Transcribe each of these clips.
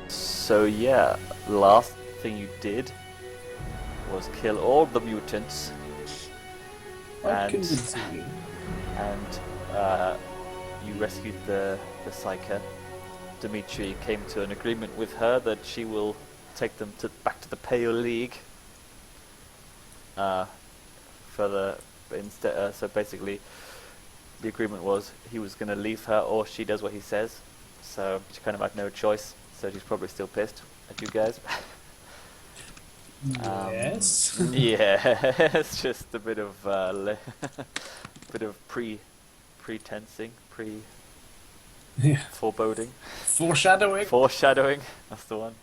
So yeah, the last thing you did was kill all the mutants, Quite and convincingly. you rescued the Psyker. Dimitri came to an agreement with her that she will take them back to the Pale League. So basically, the agreement was he was going to leave her, or she does what he says. So she kind of had no choice. So she's probably still pissed at you guys. Yes. Yeah, it's just a bit of bit of pretensing, Yeah. foreboding, Foreshadowing. foreshadowing. That's the one.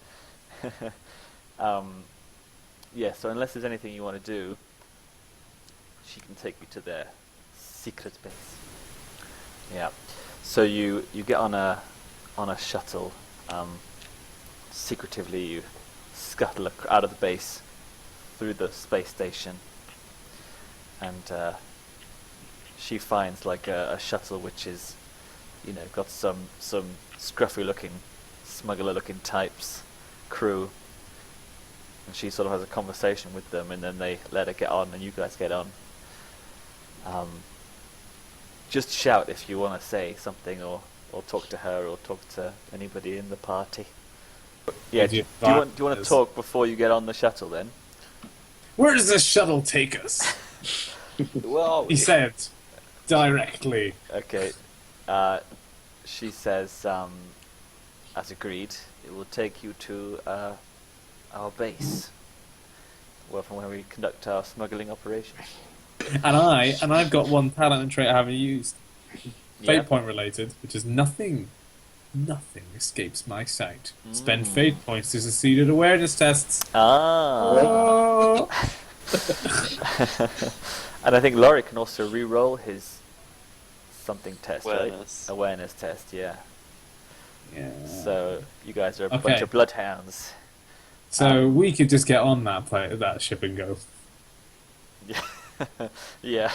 Yeah. So unless there's anything you want to do, she can take you to their secret base. Yeah. So you get on a shuttle. Secretively, you scuttle out of the base through the space station, and she finds like a shuttle which is, got some scruffy-looking, smuggler-looking types, crew, and she sort of has a conversation with them, and then they let her get on, and you guys get on. Just shout if you want to say something, or talk to her, or talk to anybody in the party. Yeah, do you want to talk before you get on the shuttle then? Where does this shuttle take us? Well, He said directly. Okay. She says, as agreed, it will take you to our base, from where we conduct our smuggling operations. And I've got one talent and trait I haven't used. Yeah. Fate point related, which is nothing escapes my sight. Spend fate points to succeed at awareness tests. Ah. Oh. And I think Lawrie can also re-roll his something test, Awareness. right? Awareness test, yeah. Yeah. So you guys are a bunch Okay. of bloodhounds. So we could just get on that ship and go. Yeah. Yeah.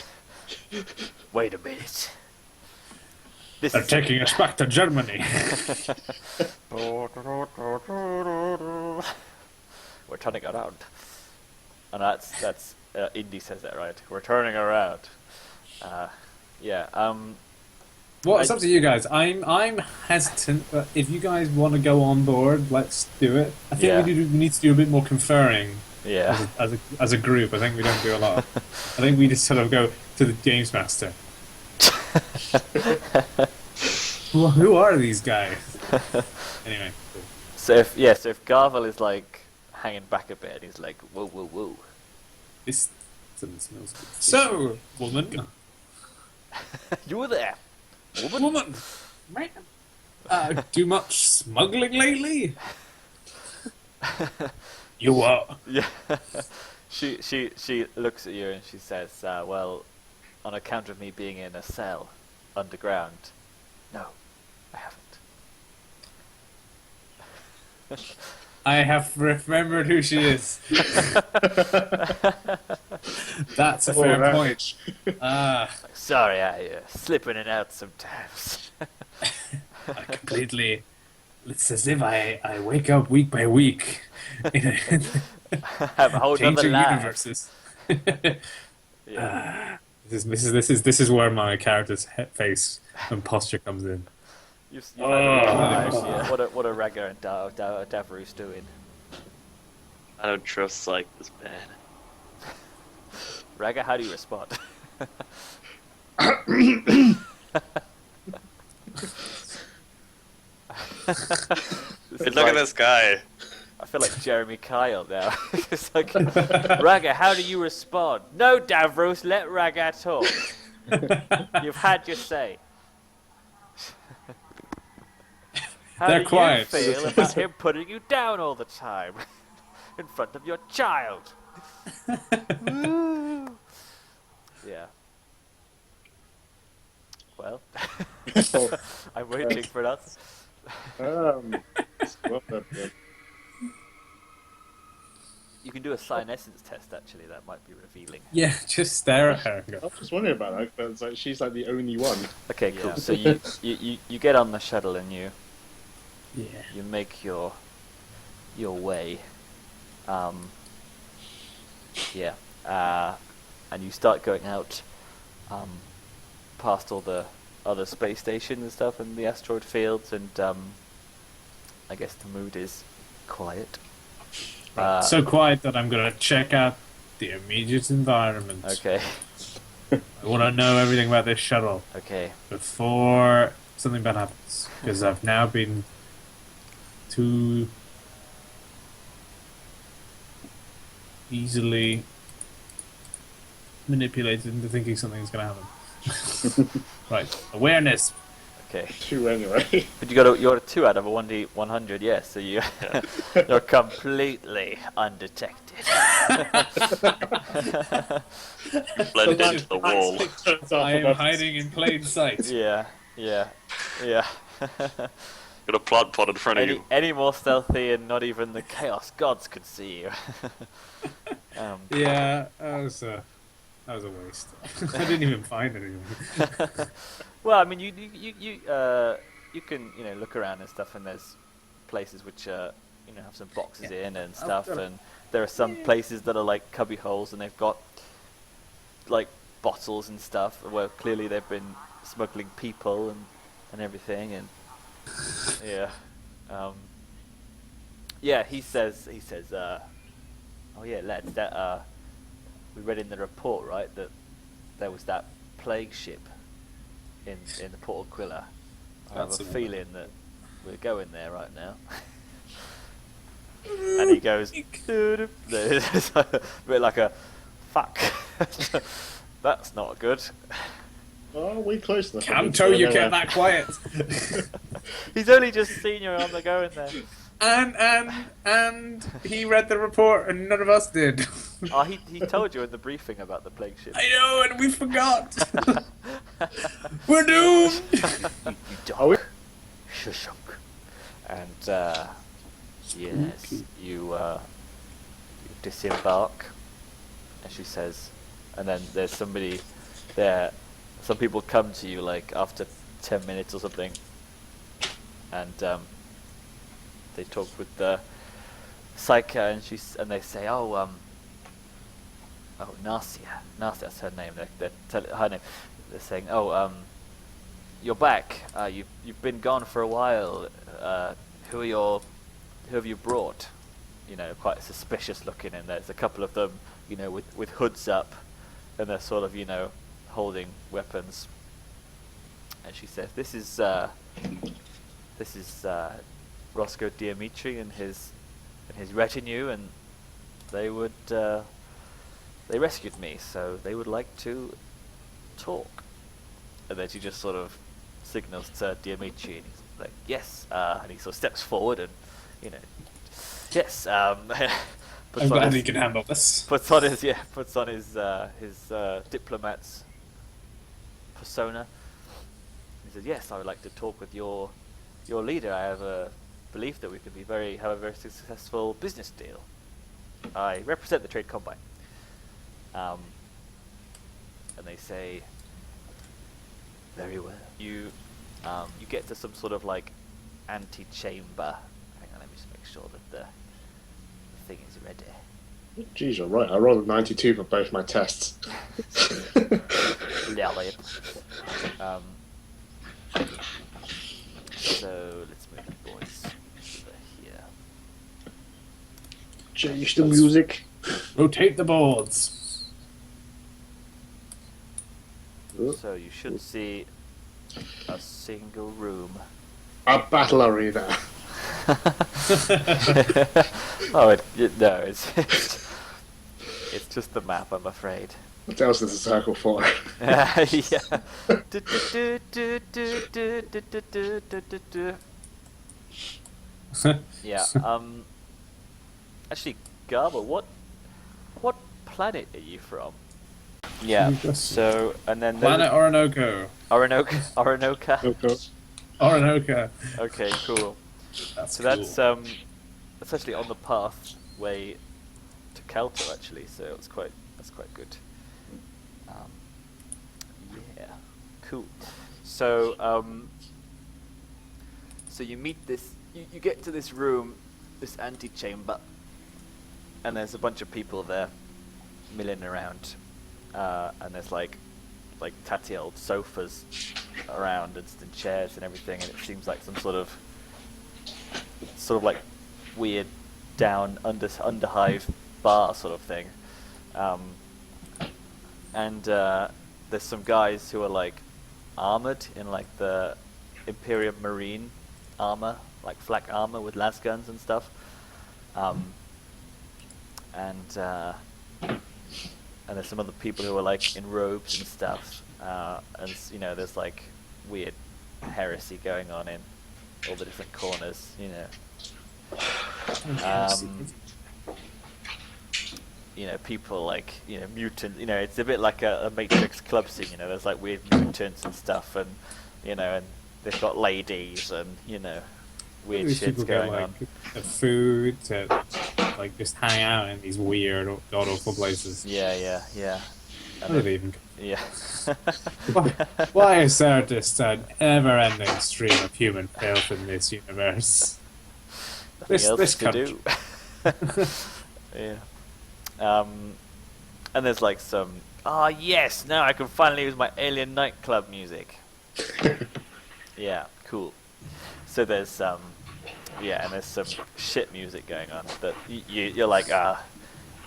Wait a minute. This They're is taking us back to Germany. We're turning around, and that's Indy says that, right? We're turning around. Yeah. Well, it's up to you guys. I'm hesitant, but if you guys want to go on board, let's do it. I think Yeah. we need to do a bit more conferring. Yeah. As a group. I think we don't do a lot. I think we just sort of go to the games master. Well, who are these guys? Anyway. So if Garvel is like hanging back a bit, he's like, whoa, whoa, whoa. This something smells good. So, woman. You were there, woman. Woman. Do much smuggling lately? You are. Yeah. She looks at you and she says, well, on account of me being in a cell underground, no, I haven't. I have remembered who she is. That's a fair point. Sorry, I slip in and out sometimes. I completely. It's as if I wake up week by week in Have a whole other changing life. universes. Yeah. This is where my character's face and posture comes in. You yeah. What are Ragaa and Davruse doing? I don't trust like this man. Ragaa, how do you respond? Look at this guy. I feel like Jeremy Kyle now. It's like, Ragaa, how do you respond? No, Davruse, let Ragaa talk. You've had your say. How They're do quiet. you feel about him putting you down all the time in front of your child? Yeah. Well, I'm waiting for that. You can do a sign essence test, actually. That might be revealing. Yeah, just stare at her and I go, was just wondering about that, but it's like she's like the only one. Okay, cool. Yeah. So you get on the shuttle and you yeah. make your way. Yeah. And you start going out past all the other space stations and stuff and the asteroid fields, and I guess the mood is quiet. So quiet that I'm going to check out the immediate environment. Okay. I want to know everything about this shuttle Okay. before something bad happens. Because I've now been too easily manipulated into thinking something's going to happen. Right. Awareness. Okay. 2 anyway. But you're a 2 out of a 1d100, yes. So you're completely undetected. Blend into the wall. I am hiding in plain sight. Yeah. Got a plant pot in front of you. Any more stealthy, and not even the Chaos Gods could see you. Yeah, that was a waste. I didn't even find anything. Well, I mean, you can look around and stuff, and there's places which have some boxes in and stuff, and there are some places that are like cubby holes, and they've got like bottles and stuff where clearly they've been smuggling people and everything, and he says oh yeah, lads, that we read in the report, right, that there was that plague ship in the Port Aquila. I have a feeling that we're going there right now. And he goes, dude, it's a bit like a fuck. That's not good. Oh, we close enough. Canto, you get that quiet. He's only just seen you on the going there. And he read the report and none of us did. Oh, he told you in the briefing about the plague ship. I know, and we forgot. We're doomed. You dog. Shushunk. And yes, you disembark, and she says, and then there's somebody there. Some people come to you like after 10 minutes or something, and they talk with the Psycha, and they say, oh Narcia, that's her name. Her name. They're saying, you're back. You've been gone for a while. Who have you brought? Quite suspicious looking, and there's a couple of them, with hoods up, and they're sort of, holding weapons. And she says, this is Roscoe Dimitri and his retinue, and they rescued me, so they would like to talk. And then she just sort of signals to Dimitri, and he's like, yes, and he sort of steps forward and, yes, I'm glad he can handle this. Puts on his diplomat's persona. He says, yes, I would like to talk with your leader. I have a belief that we could have a very successful business deal. I represent the Trade Combine. And they say, very well. You get to some sort of like ante-chamber. Hang on, let me just make sure that the thing is ready. Jeez, you're right. I rolled a 92 for both my tests. Lawrie. So let's move the boys over here. Change the music. Rotate the boards. So you should see a single room. A battle arena. No, it's just the map, I'm afraid. What else is a circle for? Yeah. Yeah. Actually, Garvel, what planet are you from? Yeah. So, and then Planet Orinoco. Orinoca. Orinoco. Okay, cool. That's So cool. that's actually on the pathway Kelter actually, so that's quite good. Yeah, cool. So so you meet this. You get to this room, this antechamber, and there's a bunch of people there, milling around, and there's like tatty old sofas around and chairs and everything, and it seems like some sort of like weird down underhive bar sort of thing. And there's some guys who are like armored in like the Imperium Marine armor, like flak armor with las guns and stuff. And there's some other people who are like in robes and stuff. And you know, there's like weird heresy going on in all the different corners, you know. You know, people like, you know, mutant, you know, it's a bit like a Matrix club scene, you know, there's like weird mutants and stuff, and, you know, and they've got ladies and, you know, weird shit's going on. The food to, like, just hang out in these weird, god-awful places. Yeah. I don't even... Yeah. Why is there just an ever-ending stream of human filth in this universe? This country. Yeah. And there's like some, yes, now I can finally use my alien nightclub music. Yeah, cool. So there's and there's some shit music going on that you're like,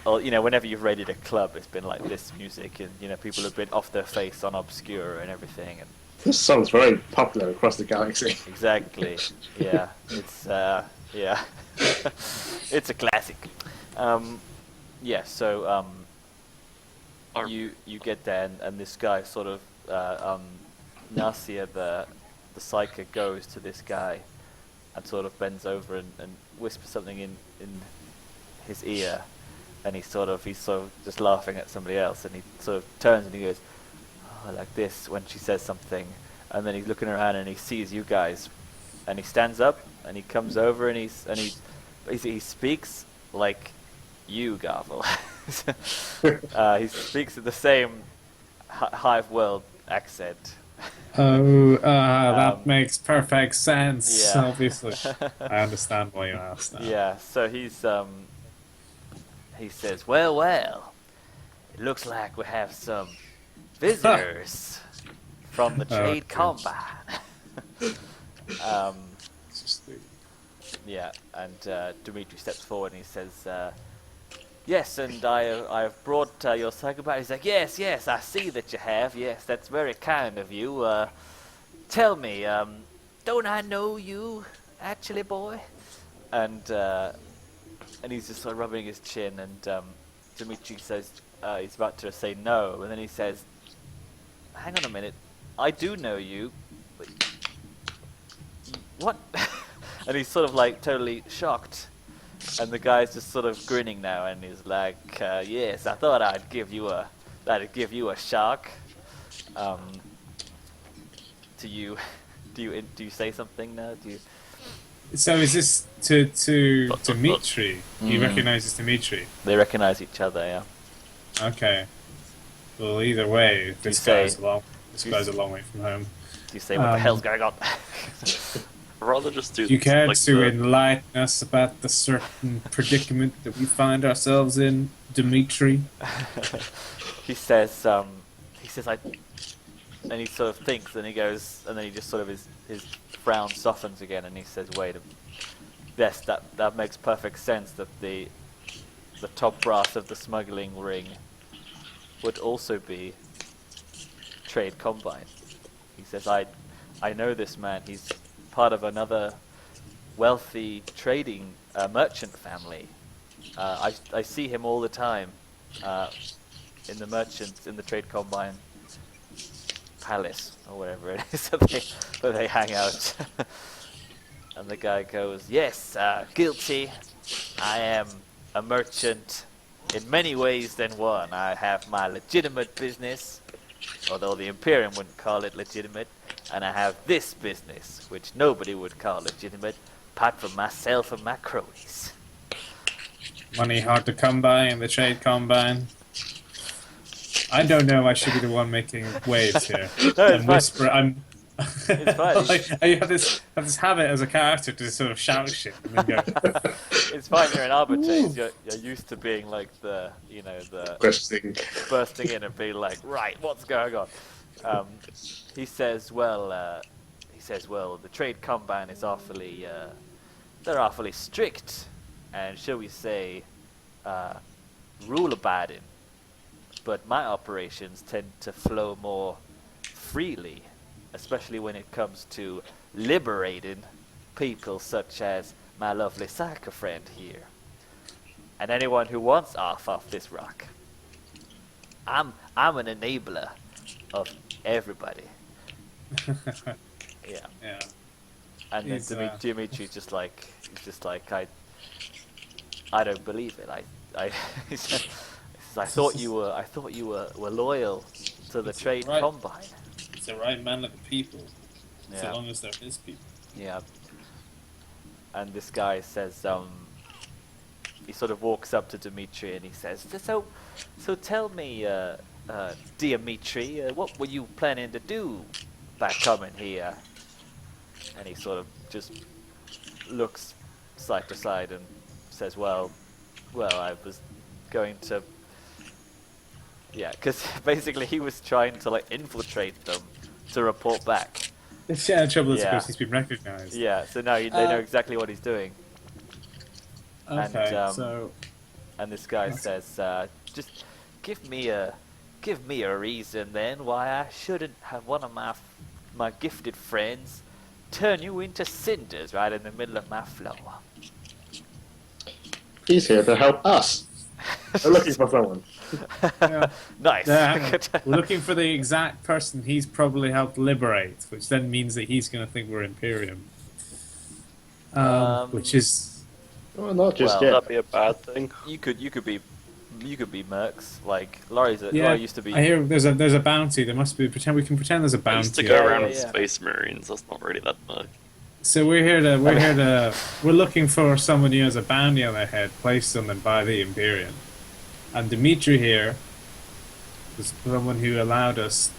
well, you know, whenever you've raided a club, it's been like this music, and, you know, people have been off their face on Obscura and everything, and This song's very popular across the galaxy. exactly. Yeah, it's it's a classic. Yeah, so you get there, and this guy sort of Nasia, the psyker, goes to this guy and sort of bends over and whispers something in his ear, and he's sort of just laughing at somebody else, and he sort of turns and he goes, oh, like this when she says something, and then he's looking around and he sees you guys, and he stands up and he comes over and he speaks like you, Garvel. He speaks in the same Hive World accent. That makes perfect sense. Yeah. Obviously, I understand why you asked that. Yeah, so he says, well, it looks like we have some visitors from the trade combine. Yeah, and Dimitri steps forward and he says, yes, and I have brought your psychopath. He's like, yes, I see that you have. Yes, that's very kind of you. Tell me, don't I know you, actually, boy? And he's just sort of rubbing his chin, and Dimitri says, he's about to say no, and then he says, hang on a minute, I do know you. But what? And he's sort of like totally shocked. And the guy's just sort of grinning now, and he's like, yes, I thought I'd give you a shock. Do you say something now? So is this to Dimitri? He recognizes Dimitri. They recognize each other, yeah. Okay. Well, either way, this guy's a long way from home. Do you say what the hell's going on? I'd rather just do. You care like to enlighten us about the certain predicament that we find ourselves in, Dimitri? He says, and he sort of thinks, and he goes, and then he just sort of his frown softens again, and he says, wait, yes, that makes perfect sense, that the top brass of the smuggling ring would also be trade combine. He says, I know this man, he's part of another wealthy trading merchant family. I see him all the time in the trade combine palace or whatever it is that they hang out. And the guy goes, yes, guilty. I am a merchant in many ways than one. I have my legitimate business, although the Imperium wouldn't call it legitimate, and I have this business, which nobody would call legitimate, apart from myself and my cronies. Money hard to come by in the trade combine. I don't know. I should be the one making waves here. No, it's I'm fine. whispering. It's fine. I have this habit as a character to sort of shout shit and then go. It's fine. You're an arbitrage. You're used to being like the Questioning. bursting in and being like, right, what's going on? He says, well, the trade combine is awfully, they're awfully strict, and shall we say, rule abiding. But my operations tend to flow more freely, especially when it comes to liberating people such as my lovely Sarka friend here, and anyone who wants off this rock. I'm an enabler of everybody. Yeah. Yeah. And then He's, Dimitri's just like I don't believe it. He says, I thought you were loyal to the trade right. combine. He's the right man of the people. Yeah. So long as they're his people. Yeah. And this guy says, he sort of walks up to Dimitri and he says, so tell me, Dimitri, what were you planning to do by coming here? And he sort of just looks side to side and says, well, I was going to... Yeah, because basically he was trying to like infiltrate them to report back. Yeah, the trouble is, of Yeah. course, he's been recognised. Yeah, so now they know exactly what he's doing. Okay, And, and this guy says, just give me a reason then why I shouldn't have one of my gifted friends turn you into cinders right in the middle of my floor. He's here to help us. We're looking for someone. Yeah. Nice. We're looking for the exact person he's probably helped liberate, which then means that he's going to think we're Imperium. Which is... Well, not just Well, yet. That'd be a bad thing. You could be mercs. Like Laurie's Yeah, Laurie used to be. I hear there's a bounty. There must be... We can pretend there's a I bounty. used to go around yeah, with yeah. Space Marines. That's not really that much. So we're looking for someone who has a bounty on their head placed on them by the Imperium. And Dimitri here was someone who allowed us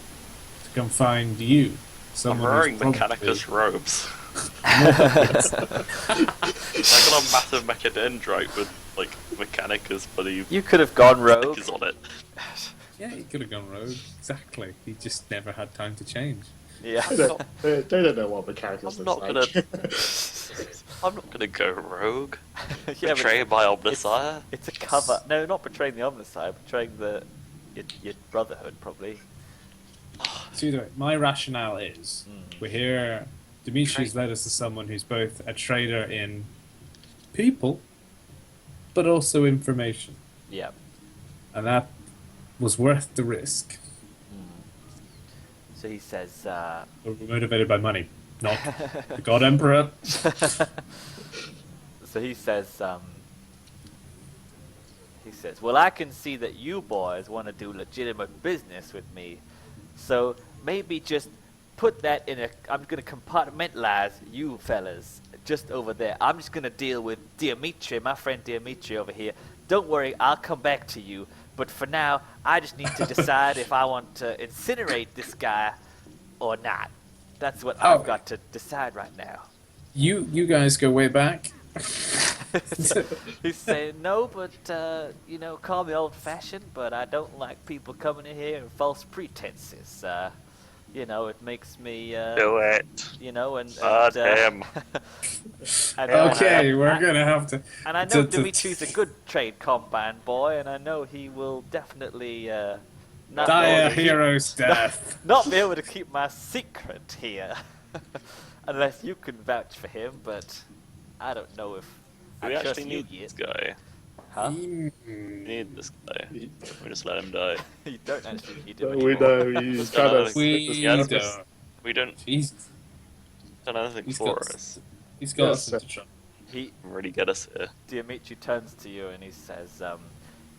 to come find you. I'm Someone wearing who's probably- Mechanicus robes. I got a massive mechadendrite with like Mechanicus, but You could have gone rogue. is on it. Yeah, he could have gone rogue. Exactly. He just never had time to change. Yeah. They don't know what the characters I'm look not like. I'm not gonna go rogue. Yeah, but Betrayed by Omnissiah. it's a cover. No, not betraying the Omnissiah, betraying your brotherhood probably. So either way, my rationale is we're here. Dimitri's led us to someone who's both a trader in people, but also information, Yeah. and that was worth the risk. So he says, We're motivated by money, not the God Emperor. so he says, well, I can see that you boys want to do legitimate business with me, so maybe just put that in I'm going to compartmentalize you fellas just over there. I'm just going to deal with Dimitri, my friend Dimitri over here. Don't worry, I'll come back to you. But for now, I just need to decide if I want to incinerate this guy or not. That's what I've got to decide right now. You guys go way back. He's saying, no, but, call me old-fashioned, but I don't like people coming in here in false pretenses. It makes me, Do it. damn. Okay, we're gonna have to. And I know Dimitri's a good trade combine boy, and I know he will definitely not Die be able a to keep- hero's death. not be able to keep my secret here, unless you can vouch for him. But I don't know if Do we I trust actually you need yet. this guy? Huh? We need this guy. We just let him die. You don't actually need him We anymore. know he's Just trying another- to. We Yeah, don't. that's- We don't He's done anything he's for got us. he's got Yes, us into trouble. He Really get us here. Dimitri turns to you and he says,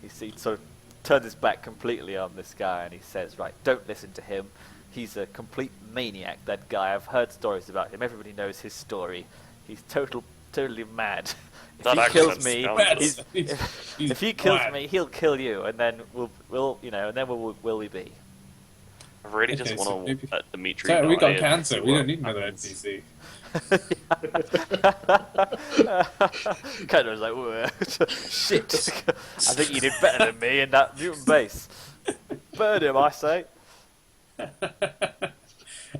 he sort of turns his back completely on this guy and he says, right, don't listen to him. He's a complete maniac, that guy. I've heard stories about him. Everybody knows his story. He's total totally mad. If That he kills accent's me, scoundrels. if he kills me, he'll kill you, and then we'll you know, and then will we be? I really Okay, just so want maybe- to let Dimitri Sorry, we die got and cancer. see We what don't need another happens. NPC. Kind of was like, "Whoa, shit! I think you did better than me in that mutant base. Burn him, I say.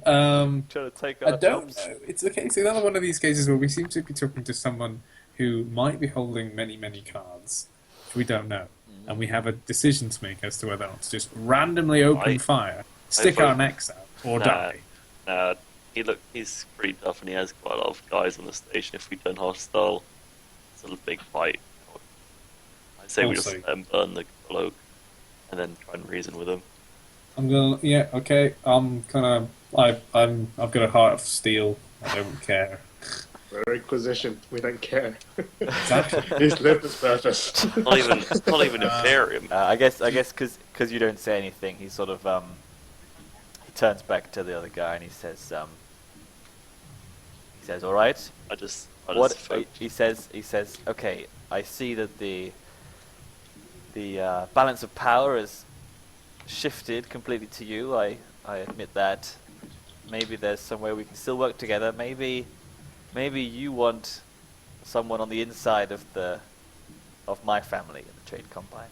Trying to take I our don't jobs. know. It's okay. It's another one of these cases where we seem to be talking to someone who might be holding many, many cards, which we don't know, and we have a decision to make as to whether or not to just randomly open fire, stick our necks out, or die. Nah, he's pretty tough and he has quite a lot of guys on the station. If we turn hostile, it's a big fight. I'd say we just Also- let him burn the cloak and then try and reason with him. I'm gonna. Yeah. Okay. I'm gonna. I've got a heart of steel. I don't care. We're Inquisition. We don't care. Exactly. He's lived his purpose. Not even Imperium. I guess, because you don't say anything, he sort of he turns back to the other guy and he says, "All right." I just What felt- he says, "Okay, I see that the balance of power has shifted completely to you. I admit that. Maybe there's some way we can still work together. Maybe you want someone on the inside of my family in the trade combine.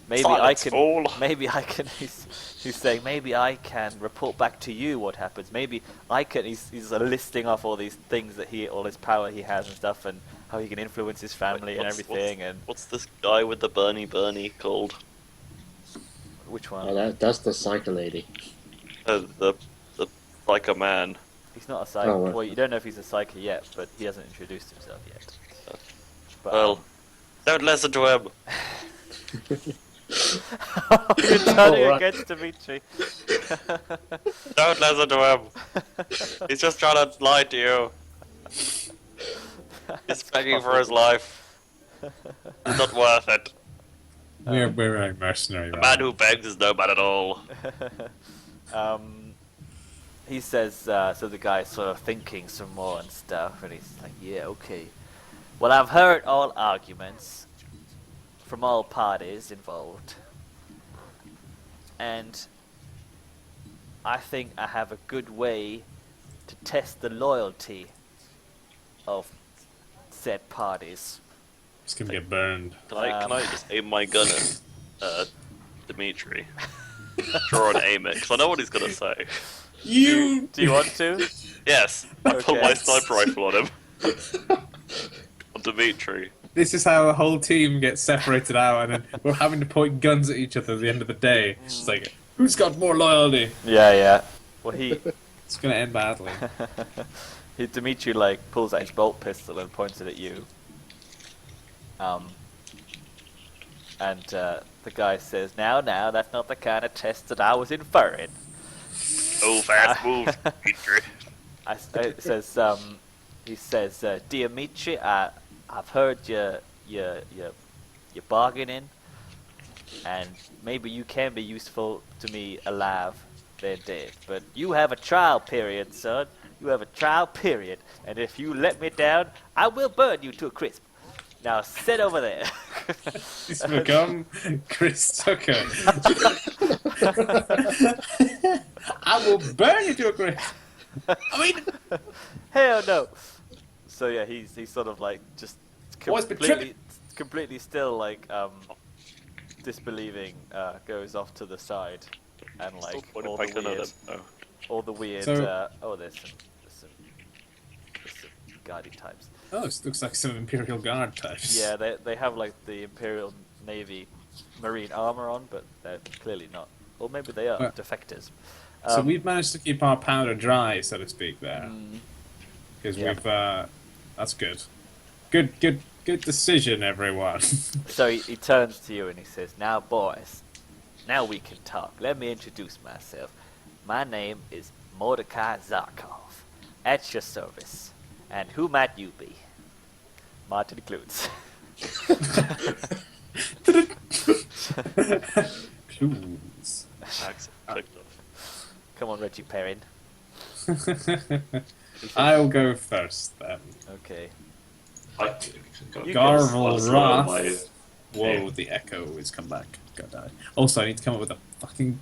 Maybe Silence, I fool. can. Maybe I can." He's saying maybe I can report back to you what happens. Maybe I can. He's listing off all these things that all his power he has and stuff, and how he can influence his family and everything. And What's this guy with the Bernie called? which one? Oh, that's the Psycho Lady. The Psycho Man. He's not a psycho. Oh, right. Well, you don't know if he's a psycho yet, but he hasn't introduced himself yet. But, Well, don't listen to him. you're turning Alright. against Dimitri. Don't listen to him. He's just trying to lie to you. He's begging for his life. It's not worth it. We're very mercenary. A man who begs is no man at all. He says, so the guy's sort of thinking some more and stuff, and he's like, yeah, okay. Well, I've heard all arguments from all parties involved, and I think I have a good way to test the loyalty of said parties. It's gonna get burned. Can I just aim my gun at Dimitri? Draw and aim it, because I know what he's gonna say. You. Do you want to? Yes, I pull Okay. my sniper rifle on him. On Dimitri. This is how the whole team gets separated out, and then we're having to point guns at each other at the end of the day. It's like, who's got more loyalty? Yeah. Well, It's gonna end badly. Dimitri like pulls out his bolt pistol and points it at you. And the guy says, "Now, that's not the kind of test that I was inferring." Oh, fast move, Dimitri. He says, "Dear Dimitri, I've heard your bargaining, and maybe you can be useful to me alive than dead. But you have a trial period, son. You have a trial period, and if you let me down, I will burn you to a crisp. Now sit over there." He's become Chris Tucker. I will burn you to a crisp. I mean, Hell no. So yeah, he's sort of like just Boys, but completely still like disbelieving, goes off to the side, and like all the weird So- there's some guardy types. oh, this looks like some Imperial Guard types. Yeah, they have like the Imperial Navy marine armor on, but they're clearly not. Or maybe they are Well- defectors. So we've managed to keep our powder dry, so to speak, there, because Yeah. we've. That's good. Good decision, everyone. So he turns to you and he says, "Now, boys, now we can talk. Let me introduce myself. My name is Mordocai Zarkov. At your service. And who might you be?" Martin Klutz. Clues. Accent clicked off. Come on, Reggie Perrin. I'll go first then. Okay. Garvel, Wroth. my Whoa, the echo has come back. God die. Also, I need to come up with a fucking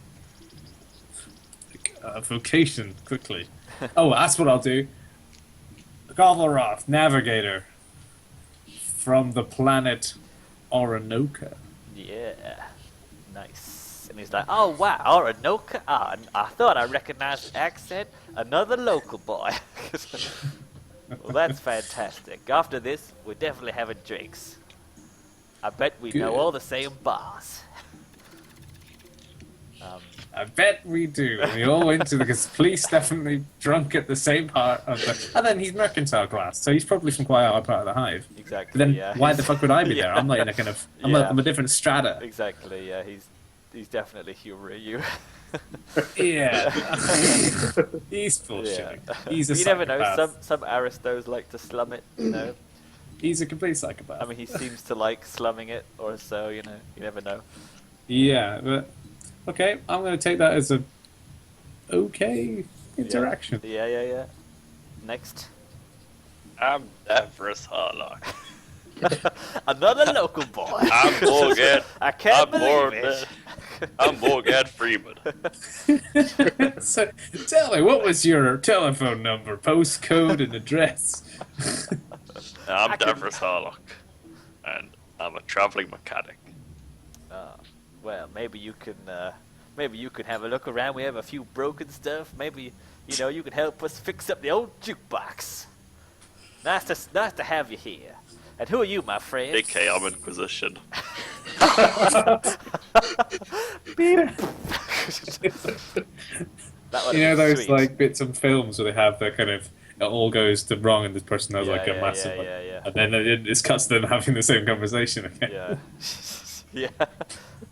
vocation quickly. Oh, that's what I'll do. Garvel Wroth, navigator from the planet Orinoco. Yeah. Nice. And he's like, oh wow, Orinoco. Ah, I thought I recognized the accent. Another local boy. Well, that's fantastic. After this, we're definitely having drinks. I bet we know Good. all the same bars. I bet we do. We all went to because police definitely drunk at the same part of the. And then he's mercantile class, so he's probably from quite a part of the hive. Exactly. But then Yeah. why the fuck would I be there? Yeah. I'm like in a kind of. Yeah. I'm a different strata. Exactly. Yeah. He's definitely humoring you. Yeah. He's bullshitting. Yeah. He's a You never know. psychopath. Some aristos like to slum it. You know. He's a complete psychopath. I mean, he seems to like slumming it, or so. You know. You never know. Yeah, but okay, I'm going to take that as a okay interaction. Yeah. Next. I'm Davruse Harlocke. Another local boy. I'm Morgan. I can't I'm believe Morgan. it. I'm Morgan Freeman. So, tell me, what was your telephone number, postcode, and address? I'm I can- Davruse Harlocke, and I'm a traveling mechanic. Well, maybe you can have a look around. We have a few broken stuff. Maybe you can help us fix up the old jukebox. Nice to have you here. And who are you, my friend? AK, I'm Inquisition. Beep. That would've You know been those sweet. like bits of films where they have the kind of it all goes to wrong and this person has like a Yeah, massive, yeah. and then it cuts to them having the same conversation again. Yeah.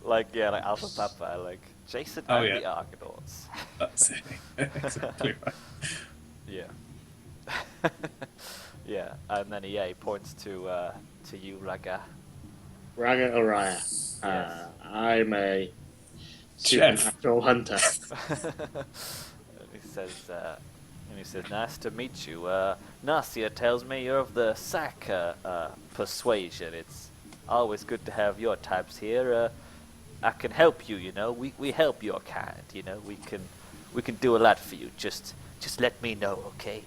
Like Alpha Papa, like Jason Oh, and yeah. the Argonauts. That's it. Exactly right. Yeah. Yeah, and then he points to you, Ragaa. Ragaa Ulriah. Yes. I'm a Chef. supernatural hunter. And he says, nice to meet you. Nasia tells me you're of the Saka persuasion. It's always good to have your types here. I can help you, we help your kind, we can do a lot for you. Just let me know, okay?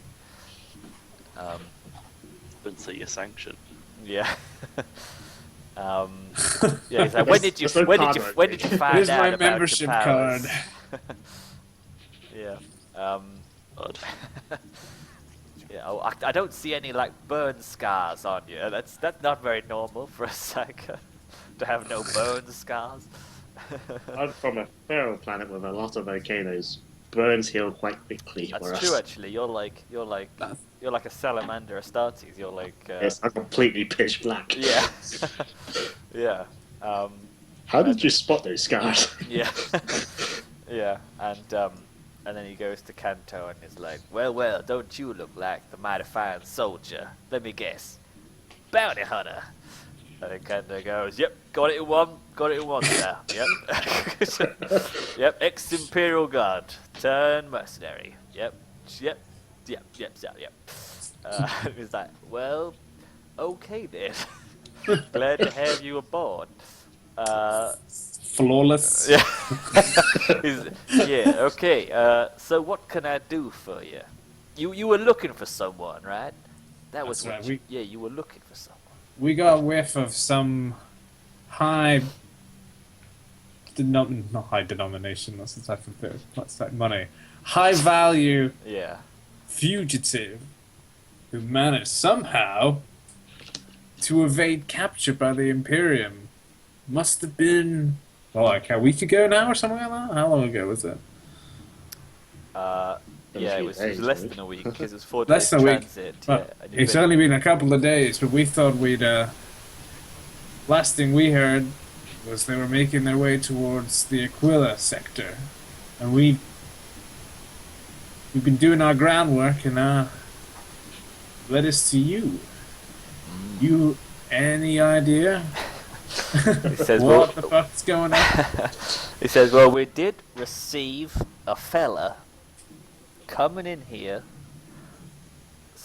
Don't say you're sanctioned. Yeah. Yeah, he's like, when did you There's no when card did you right when did you there. find Here's out my about your membership powers? card. Yeah. But Yeah. Oh, I don't see any like burn scars on you. That's not very normal for a psycho to have no burn scars. I'm from a feral planet with a lot of volcanoes. Burns heal quite quickly for That's us. true, actually. You're like a salamander Astartes. You're like Yes, I'm completely pitch black. yeah, yeah, How did you spot those scars? yeah, yeah. And then he goes to Kanto and is like, well, don't you look like the mighty fine soldier? Let me guess, bounty hunter. And then Kanto goes, yep, got it in one, sir. Yep, yep, ex-imperial guard, turn mercenary. Yep. He's like, well, okay then. Glad to have you aboard. Flawless. Yeah. Yeah. Okay. So what can I do for you? You were looking for someone, right? That was That's what right, yeah. You were looking for someone. We got a whiff of some high. Not high denomination. That's the type of bit. That's like money. High value Yeah. fugitive who managed somehow to evade capture by the Imperium. Must have been like a week ago now or something like that. How long ago was it? Yeah, it was less than a week because it was 4 days Less than a week. transit. Well, Yeah, and you've it's been- only been a couple of days, but we thought we'd. Last thing we heard was they were making their way towards the Aquila sector, and we've been doing our groundwork, and led us to you. You any idea He says, what the fuck's going on? He says, well, we did receive a fella coming in here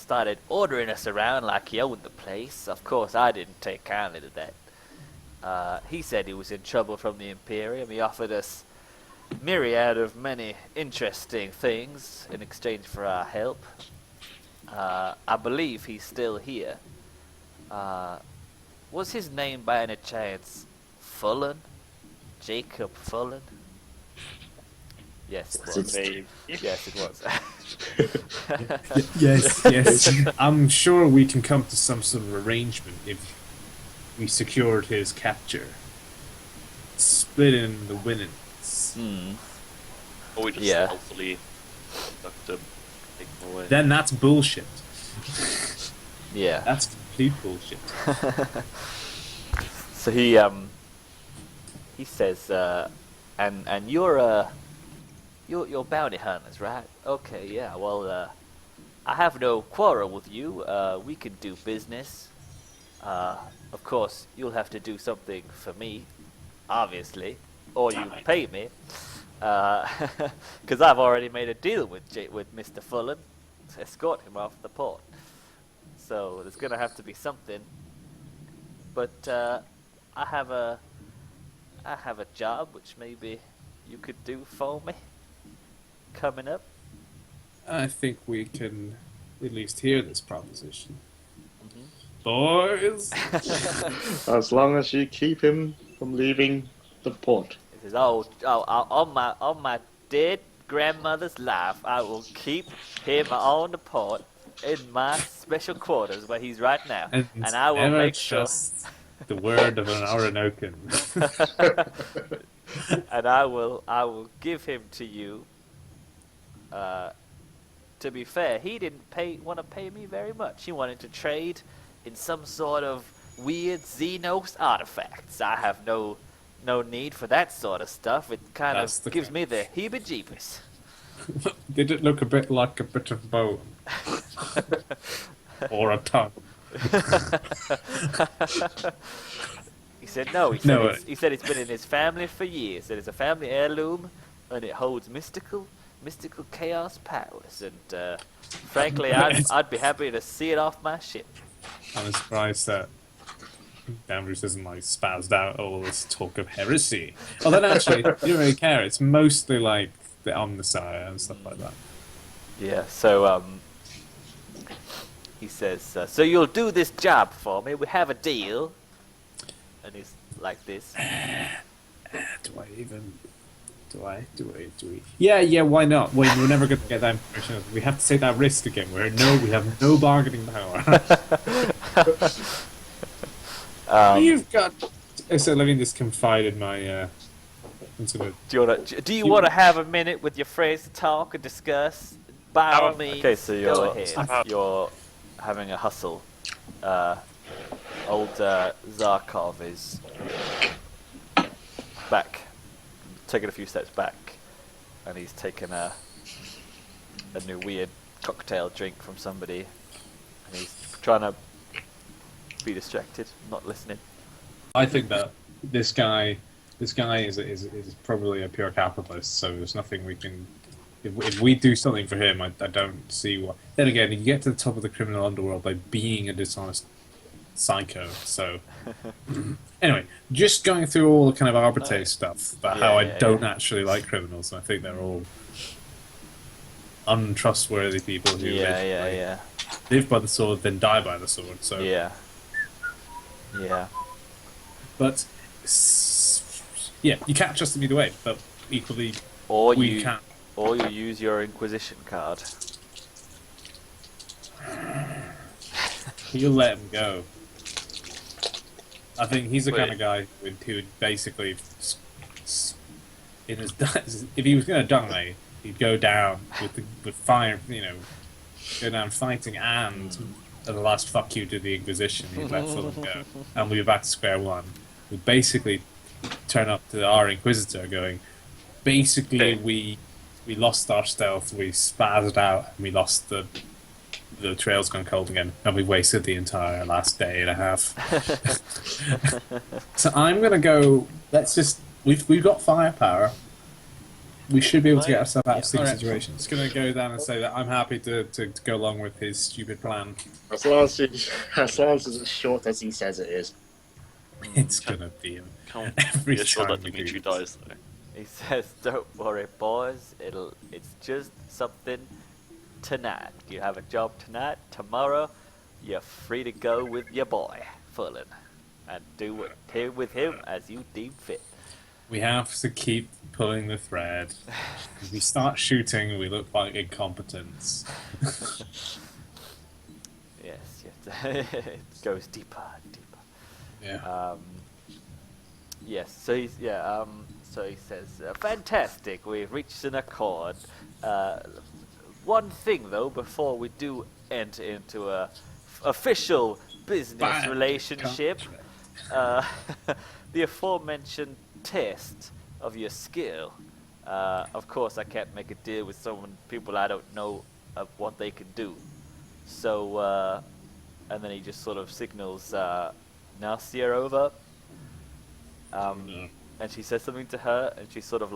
started ordering us around like he owned the place. Of course, I didn't take kindly to that. He said he was in trouble from the Imperium. He offered us myriad of many interesting things in exchange for our help. I believe he's still here. Was his name by any chance Fullen? Jacob Fullen? Yes, it was. Yes, it was. Yes. I'm sure we can come to some sort of arrangement if we secured his capture. Split in the winnings. Or we just stealthily abduct him, take him away. Then that's bullshit. Yeah. That's complete bullshit. So he says, and you're bounty hunters, right? Okay, yeah. Well, I have no quarrel with you. We can do business. Of course, you'll have to do something for me, obviously, or you pay me, because I've already made a deal with Mr. Fullen to escort him off the port. So there's gonna have to be something. But I have a job which maybe you could do for me coming up. I think we can at least hear this proposition. Boys! As long as you keep him from leaving the port. He says, on my dead grandmother's life, I will keep him on the port in my special quarters where he's right now. And I will never make sure... trust the word of an Orinocan. And I will give him to you. To be fair, he didn't want to pay me very much. He wanted to trade in some sort of weird Xenos artifacts. I have no need for that sort of stuff. It kind of gives me the heebie-jeebies. Did it look a bit like a bit of bone? Or a tongue? He said no. He said it's been in his family for years. That it's a family heirloom, and it holds mystical chaos powers. And frankly, I'd be happy to see it off my ship. I'm surprised that Davruse isn't like spazzed out all this talk of heresy. Well, then actually, you don't really care. It's mostly like the Omnissiah and stuff like that. Yeah. So he says, so you'll do this job for me. We have a deal. And he's like this. Do we? Yeah, why not? Wait, we're never going to get that information. We have to take that risk again. We have no bargaining power. You've got... So let me just confide in my... Do you want to have a minute with your friends to talk and discuss? By all means, okay, so you're having a hustle. Old Zarkov is back, taking a few steps back, and he's taken a new weird cocktail drink from somebody, and he's trying to be distracted, not listening. I think that this guy is probably a pure capitalist, so there's nothing we can... If we do something for him, I don't see what... Then again, you get to the top of the criminal underworld by being a dishonest psycho, so... Anyway, just going through all the kind of arbitrary stuff about how I don't actually like criminals, and I think they're all untrustworthy people who live by the sword, then die by the sword, so... Yeah. But... Yeah, you can't trust them either way, but equally we can. Or you use your Inquisition card. You'll let him go. I think he's the kind of guy who would basically, in his if he was going to die, he'd go down with fire, go down fighting, and at the last fuck you to the Inquisition, he'd let Fulham go, and we'd be back to square one. We'd basically turn up to our Inquisitor going, basically we lost our stealth, we spazzed out, and we lost the trail's gone cold again, and we wasted the entire last day and a half. So I'm gonna go. Let's just we've got firepower. We should be able to get ourselves out of Yeah. sticky Alright. situations. Just gonna go down and say that I'm happy to go along with his stupid plan. As long as it's as short as he says it is. It's gonna be him. Can't Every be assured time that we do Dimitri this. dies though. He says, "Don't worry, boys. It's just something tonight. You have a job tonight. Tomorrow, you're free to go with your boy, Fullen, and do what with him as you deem fit." We have to keep pulling the thread. If we start shooting, we look like incompetents. Yes, it goes deeper, and deeper. Yeah. Yes. So he's So he says, "Fantastic. We've reached an accord. One thing though, before we do enter into a official business Bad relationship, contract. the aformentioned test of your skill. Of course, I can't make a deal with people I don't know of what they can do. So, and then he just sort of signals Narcia over. And she says something to her, and she sort of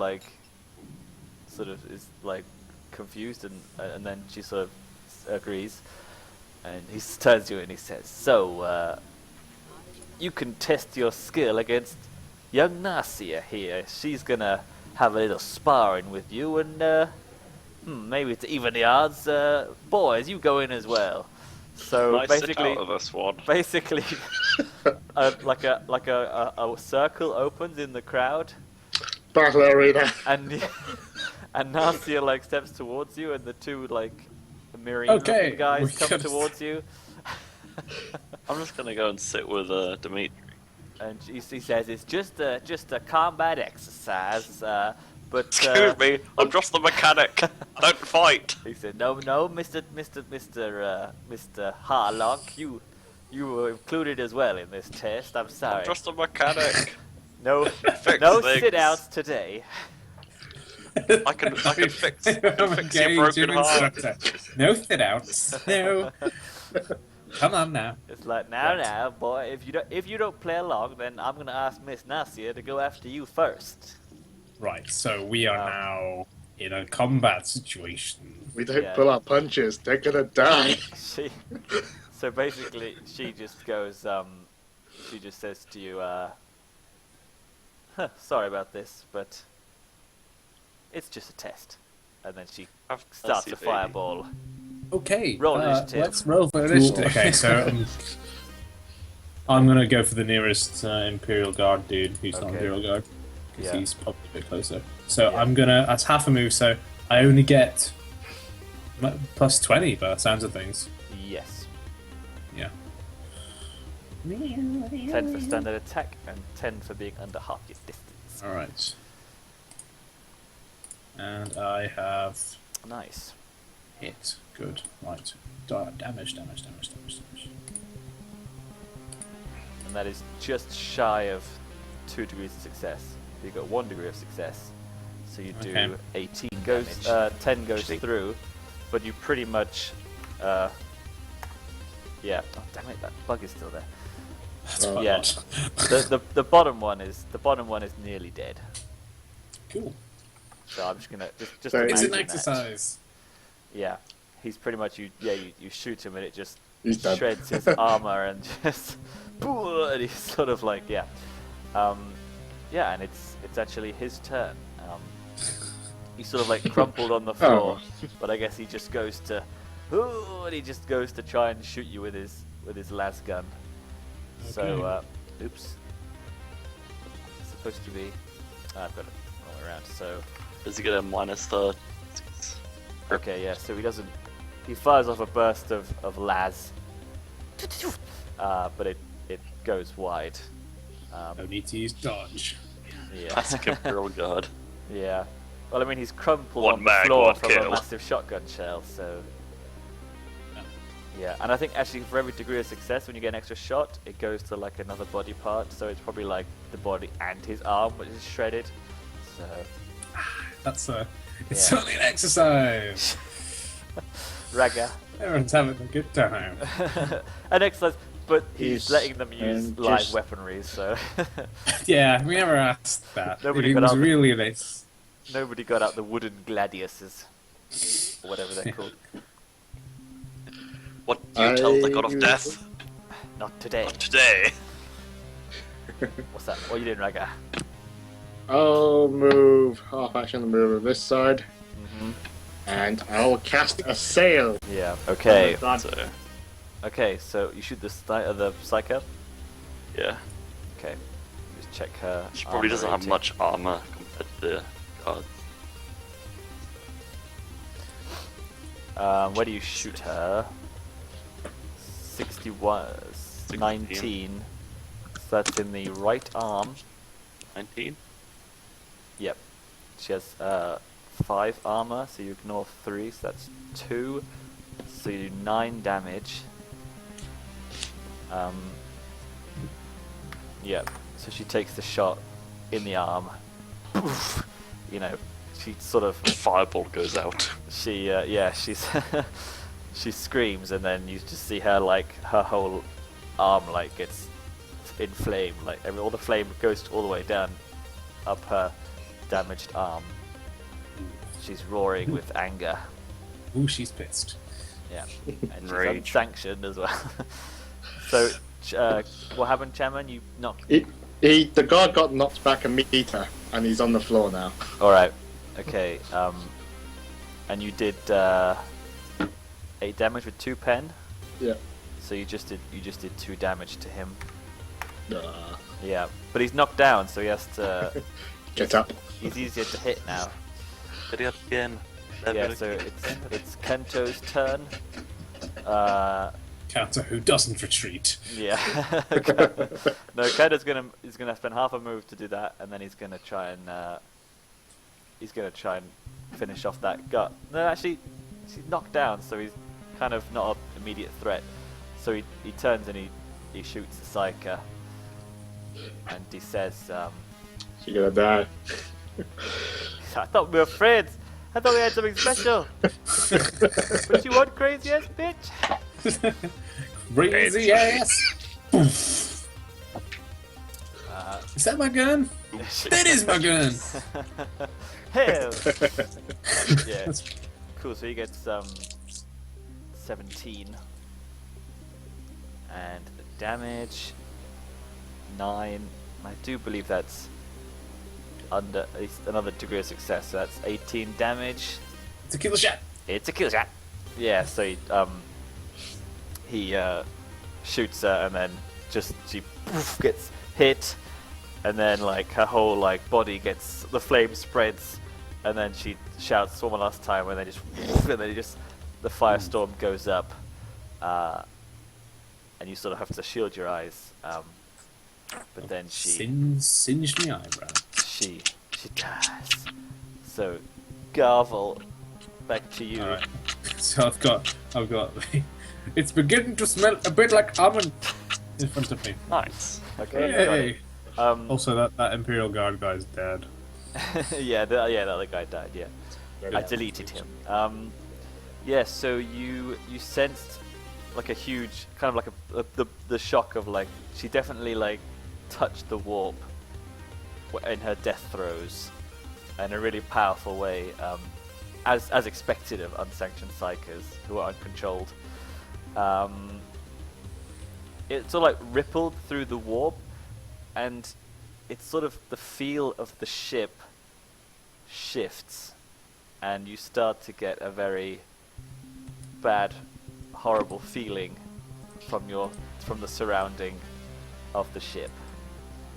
is like confused, and then she sort of agrees. And he turns to you and he says, "So, you can test your skill against young Narcia here. She's gonna have a little sparring with you, and maybe to even the odds, boys, you go in as well." So Nice basically, out of us one. basically, like a circle opens in the crowd, Battle arena. and and Narcia like steps towards you, and the two like Miriam Okay, guys we come can- towards you. I'm just gonna go and sit with Dimitri. And he says it's just a combat exercise, but Excuse me, I'm just the mechanic. I don't fight. he said, "No, Mr. Harlocke, you were included as well in this test. I'm sorry. I'm just a mechanic. No, Fix no things. sit-outs today." I can fix your broken heart. No fit outs. No. Come on now. It's like now, boy. If you don't play along, then I'm gonna ask Miss Narcia to go after you first. Right, so we are now in a combat situation. We don't Yeah. pull our punches, they're gonna die. So basically, she just goes. She just says to you, "Sorry about this, but it's just a test." And then she starts see, a baby. fireball. Okay, Roll initiative. let's roll for initiative. Okay, so I'm gonna go for the nearest Imperial Guard dude who's not Okay. Imperial Guard, because Yeah. he's probably a bit closer. So Yeah. I'm gonna, that's half a move, so I only get plus 20 by the sounds of things. Yes. Yeah. 10 for standard attack and 10 for being under half your distance. Alright. And I have Nice. hit. Good. Right. Damage. And that is just shy of 2 degrees of success. You got 1 degree of success. So you do Okay. 18 goes, 10 goes through, but you pretty much, yeah. Oh damn it, that bug is still there. Oh, Yeah. The bottom one is nearly dead. Cool. So I'm just gonna just So It's an imagine that. exercise. Yeah, he's pretty much you shoot him and it just He's done. shreds his armor and just and he's sort of like yeah, and it's actually his turn. He's sort of like crumpled on the floor, but I guess he just goes to and he just goes to try and shoot you with his las gun. So oops, it's supposed to be I've got it all around. So Does he get a -3? okay, yeah. So he fires off a burst of las, but it goes wide. No need to use dodge. Yeah. Classic Imperial Guard. Yeah. Well, I mean, he's crumpled One on the mag, floor one from a kill. massive shotgun shell, so... Yeah, and I think actually for every degree of success, when you get an extra shot, it goes to like another body part, so it's probably like the body and his arm, which is shredded. So... That's it's Yeah. certainly an exercise. Ragaa. Everyone's having a good time. An exercise, but he's He's, letting them use live just- weaponry, so... Yeah, we never asked that. Nobody it could was ask. really this. Nobody got out the wooden gladiuses, or whatever they're called. What do you tell the god of death? Not today. Not today. What's that? What are you doing, Ragaa? I'll move half action to move on this side, Mm-hmm. and I'll cast a sail. Yeah. Okay. Oh my God. So, Okay. So you shoot the psycho. yeah. Okay. Just check her. She probably armor doesn't have rating. much armor compared to the god. Where do you shoot her? 61, 19. So that's in the right arm. 19? Yep. She has 5 armor, so you ignore 3, so that's 2. So you do 9 damage. Yep. So she takes the shot in the arm. Poof. You know, she sort of Fireball goes out. she she's she screams, and then you just see her like her whole arm like gets inflamed, like all the flame goes all the way down up her damaged arm. She's roaring with anger. Ooh, she's pissed. Yeah, and she's Rage. unsanctioned as well. So what happened, Chairman? You knocked. The guard got knocked back a meter, and he's on the floor now. All right. Okay. And you did 8 damage with 2 pen. Yeah. So you just did 2 damage to him. Uh, Yeah, but he's knocked down, so he has to. Get up. He's easier to hit now. Get it up again. Yeah, so it's Kento's turn. Counter who doesn't retreat. Yeah. No, Kento's he's gonna spend half a move to do that, and then he's gonna try and finish off that gut. No, actually, he's knocked down, so he's kind of not an immediate threat. So he turns and he shoots the Psyker, and he says, You're gonna die. "I thought we were friends. I thought we had something special. What you want, crazy ass bitch?" Crazy ass. Is that my gun? That is my gun. Hell. Yeah. Cool. So he gets 17, and the damage 9. I do believe that's under at least another degree of success. So that's 18 damage. It's a kill shot. It's a kill shot. Yeah. So he shoots her, and then she poof, gets hit, and then like her whole like body gets the flame spreads, and then she shouts one last time, and then the firestorm goes up, and you sort of have to shield your eyes. But then Singed me eyebrow. she dies. So Garvel, back to you. Alright. So I've got it's beginning to smell a bit like almond in front of me. Nice. Okay. got it. Yay. Also that Imperial Guard guy's dead. Yeah, the other guy died. Yeah, I deleted him. Yeah, so you sensed like a huge kind of like the shock of like she definitely like touched the warp in her death throes in a really powerful way, as expected of unsanctioned psychers who are uncontrolled. It sort of like rippled through the warp, and it's sort of the feel of the ship shifts, and you start to get a very bad, horrible feeling from the surrounding of the ship,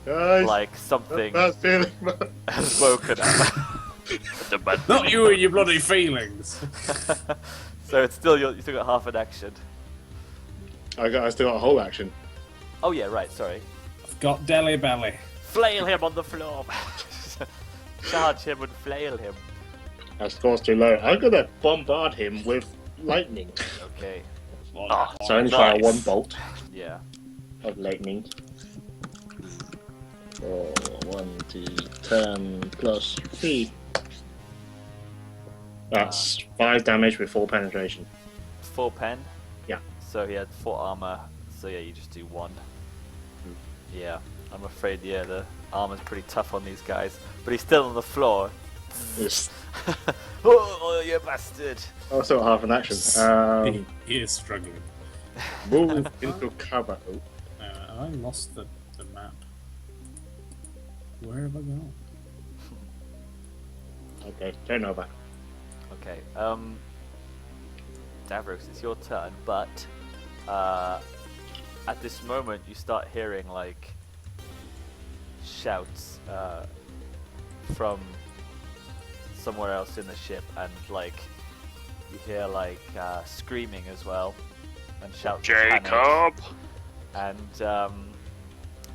Guys, like something bad feeling, man. has woken up. Not you and your bloody feelings. So it's still you still got half an action. I still got a whole action. Oh yeah, right. Sorry. I've got Deli Belly. Flail him on the floor. Charge him and flail him. That score's too low. I'm gonna bombard him with lightning. Okay. Ah, So I only fire nice. 1 bolt Yeah. of lightning. 4, 1, 2, 10 plus 3. That's 5 damage with 4 penetration. 4 pen. Yeah. So he had 4 armor. So yeah, you just do 1. Yeah. I'm afraid the armor's pretty tough on these guys, but he's still on the floor, Yes. Oh, you bastard! Also half an action. He is struggling. Move into cover. Oh, I lost the map. Where have I gone? okay, turn over. Okay, Davrose, it's your turn, but at this moment you start hearing like shouts from somewhere else in the ship, and like you hear like screaming as well, and shouts of panic. Jacob! And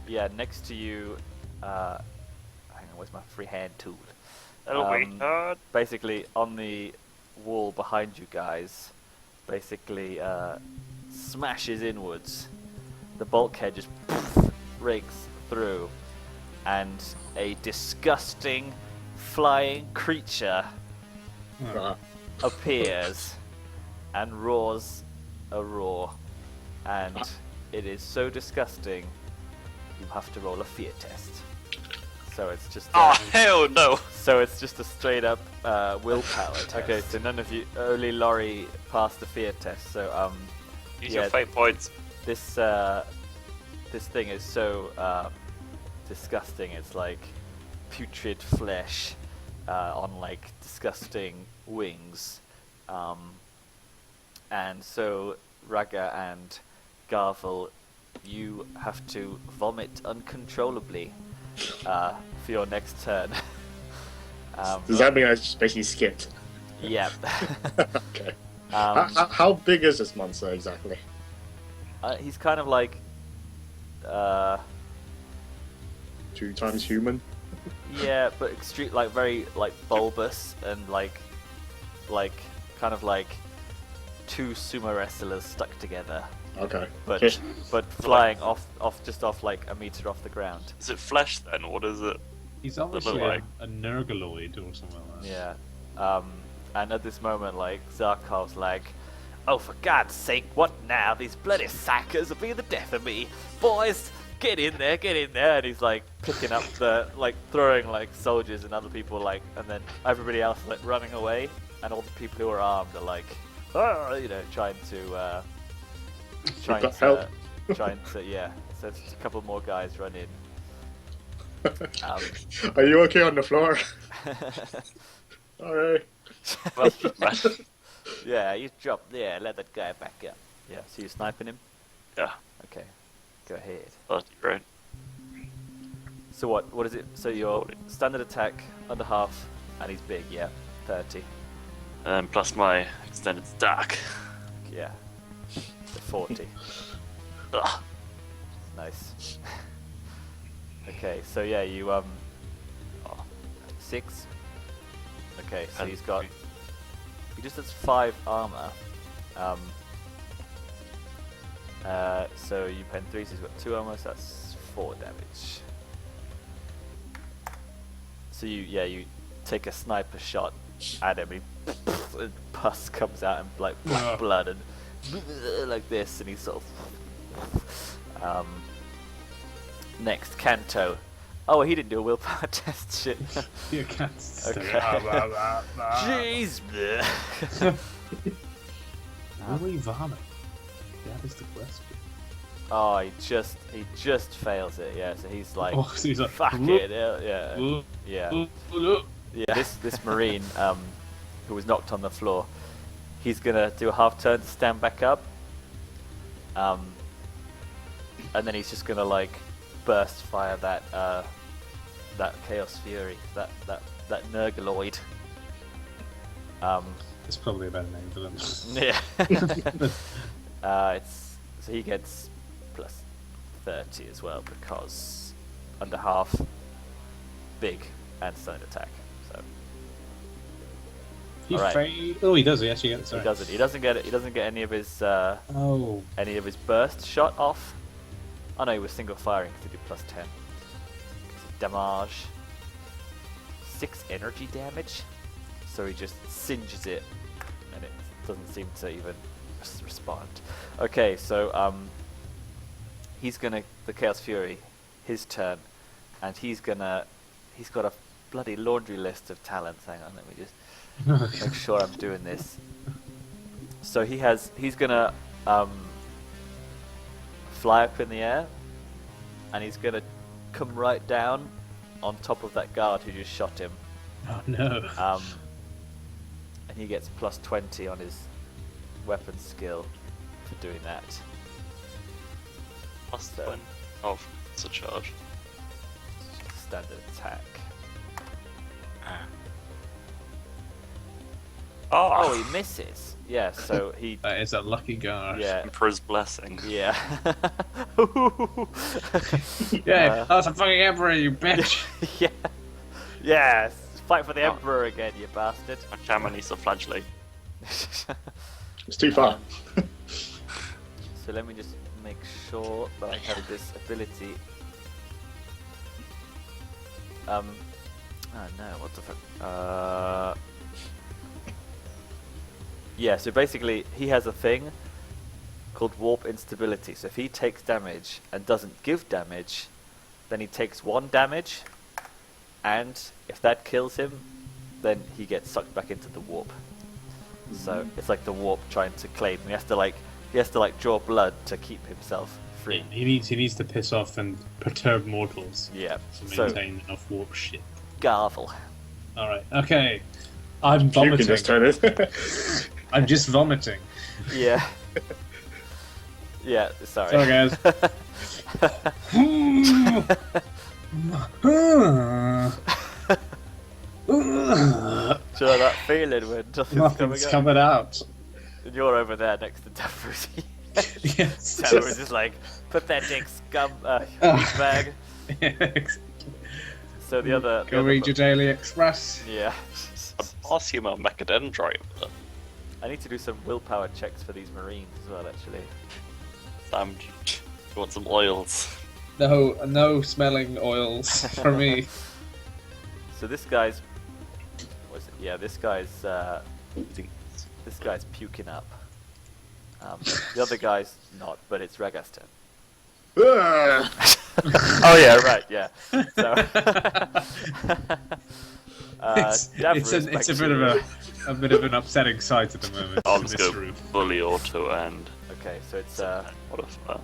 yeah, next to you, hang on, where's my freehand tool? Basically on the wall behind you guys, basically smashes inwards. The bulkhead just breaks through, and a disgusting flying creature appears and roars a roar, and it is so disgusting you have to roll a fear test. So it's just hell no! So it's just a straight up willpower test. Okay, so none of you, only Lawrie passed the fear test. So Use your fate points. This thing is so disgusting. It's like putrid flesh on like disgusting wings, and so Ragaa and Garvel, you have to vomit uncontrollably for your next turn. Does that mean I just basically skipped? Yep. Okay. How big is this monster exactly? He's kind of like 2 times human? yeah, but extreme, like very like bulbous and like kind of like 2 sumo wrestlers stuck together. Okay. But flying off like a meter off the ground. Is it flesh then? What is it? He's obviously like a nergaloid or something like that. Yeah. And at this moment, like Zarkov's like, "Oh, for God's sake, what now? These bloody sackers will be the death of me, boys! Get in there, get in there!" And he's like picking up the throwing like soldiers and other people and then everybody else like running away, and all the people who are armed are like, trying to yeah. So it's a couple more guys run in. Are you okay on the floor? Alright. Yeah, you drop there, let that guy back up. Yeah, so you're sniping him? Yeah. Okay, go ahead. 30, right? So what is it? So your standard attack, under half, and he's big, yeah, 30. Plus my extended stack. Yeah, so 40. Ugh. Nice. Okay, so yeah, you 6. Okay, so he just has 5 armor. So you pen 3, so he's got 2 armor, so that's 4 damage. So you take a sniper shot at him, and pus comes out and like black blood and like this, and he's sort of next Kanto. Oh, he didn't do a willpower test. Shit. You can't stay. Okay. Jeez. Will he vomit? That is the question. Oh, he just fails it. Yeah, so he's like, so he's like, fuck it. Yeah. This marine who was knocked on the floor, he's gonna do a half turn to stand back up, and then he's just gonna like burst fire that Chaos Fury, that Nergaloid. It's probably a better name for them. Yeah. So he gets plus 30 as well because under half, big and standard attack. So He he does. He actually gets. he doesn't. He doesn't get it. He doesn't get any of his any of his burst shot off. Oh no, he was single firing to do plus 10. Damage. 6 energy damage. So he just singes it, and it doesn't seem to even respond. Okay, so the Chaos Fury, his turn, and he's got a bloody laundry list of talents. Hang on, let me just make sure I'm doing this. So he's gonna fly up in the air, and he's gonna come right down on top of that guard who just shot him. Oh no. And he gets plus 20 on his weapon skill for doing that. Plus 20. Oh, it's a charge. Standard attack. Oh, Oh, he misses. Yeah, so he. That is a lucky guard. Yeah. Emperor's blessing. Yeah. Yeah, that was a fucking emperor, you bitch. Yeah. Yes. Fight for the Emperor again, you bastard. My chairman needs to flagellate. It's too far. So let me just make sure that I have this ability. Oh no, what the fuck? Yeah, so basically he has a thing called warp instability. So if he takes damage and doesn't give damage, then he takes 1 damage, and if that kills him, then he gets sucked back into the warp. So it's like the warp trying to claim. He has to like draw blood to keep himself free. He needs to piss off and perturb mortals Yeah. to So maintain enough warp shit. Garvel. Alright, okay. I'm You can vomiting. just turn it. I'm just vomiting. Yeah. Yeah. Sorry. Sorry, guys. Do you know that feeling when Nothing's coming out. And you're over there next to Davruse. Yes. Davruse is like, pathetic scum bag. So the other. Go read your Daily Express. Yeah. A Bosshuman Mechadendrite. I need to do some willpower checks for these marines as well, actually. Sam, do you want some oils? No smelling oils for me. So this guy's. What's it? Yeah, this guy's puking up. The other guy's not, but it's Raga's turn. Oh yeah, right, yeah. So it's a bit of an upsetting sight at the moment. I'll in just this go room. fully auto and okay, so it's modify.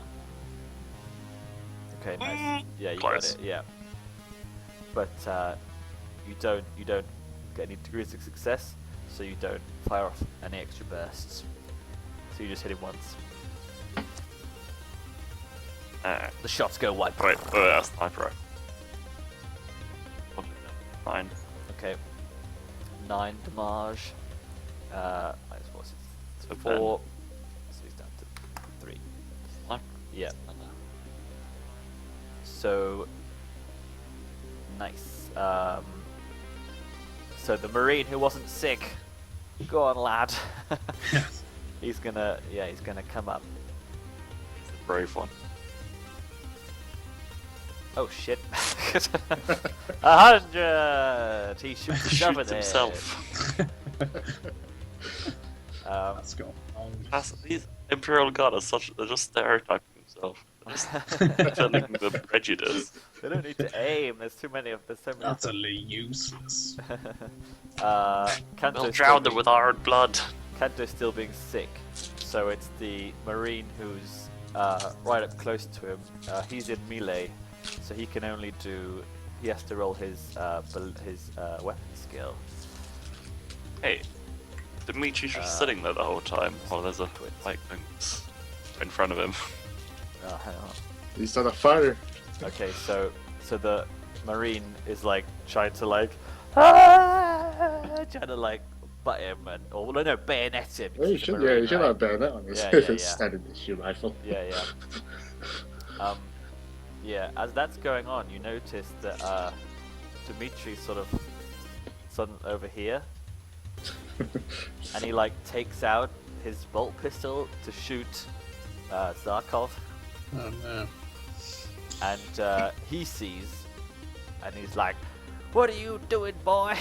okay, nice. Yeah, you Close. got it. Yeah, but you don't get any degrees of success, so you don't fire off any extra bursts. So you just hit him once. The shots go wide. Wait, that's sniper. 9. Okay. 9 damage. What's it? So 4. So he's down to 3. Sniper. Yeah. So nice. So the Marine who wasn't sick, go on, lad. he's gonna come up. He's the brave one. Oh shit! 100. He shoots himself in the head. himself. Let's go. These Imperial Guard are they're just stereotyping themselves. They're just telling the prejudice. They don't need to aim. There's so many. Utterly useless. Kanto's We'll still drown them being- with our own blood. Kanto's still being sick, so it's the Marine who's right up close to him. He's in melee, so he can only do. He has to roll his weapon skill. Hey, Dimitri's just sitting there the whole time while there's a lightning in front of him. Hang on. He's on a fire. Okay, so the Marine is like trying to trying to butt him or bayonet him. Well, you He's a should, Marine, you should right? have a bayonet on his Yeah. standard issue rifle. Yeah. Yeah, as that's going on, you notice that Dimitri's sort of over here, and he takes out his bolt pistol to shoot Zarkov, Oh no. and he sees, and he's like, "What are you doing, boy?"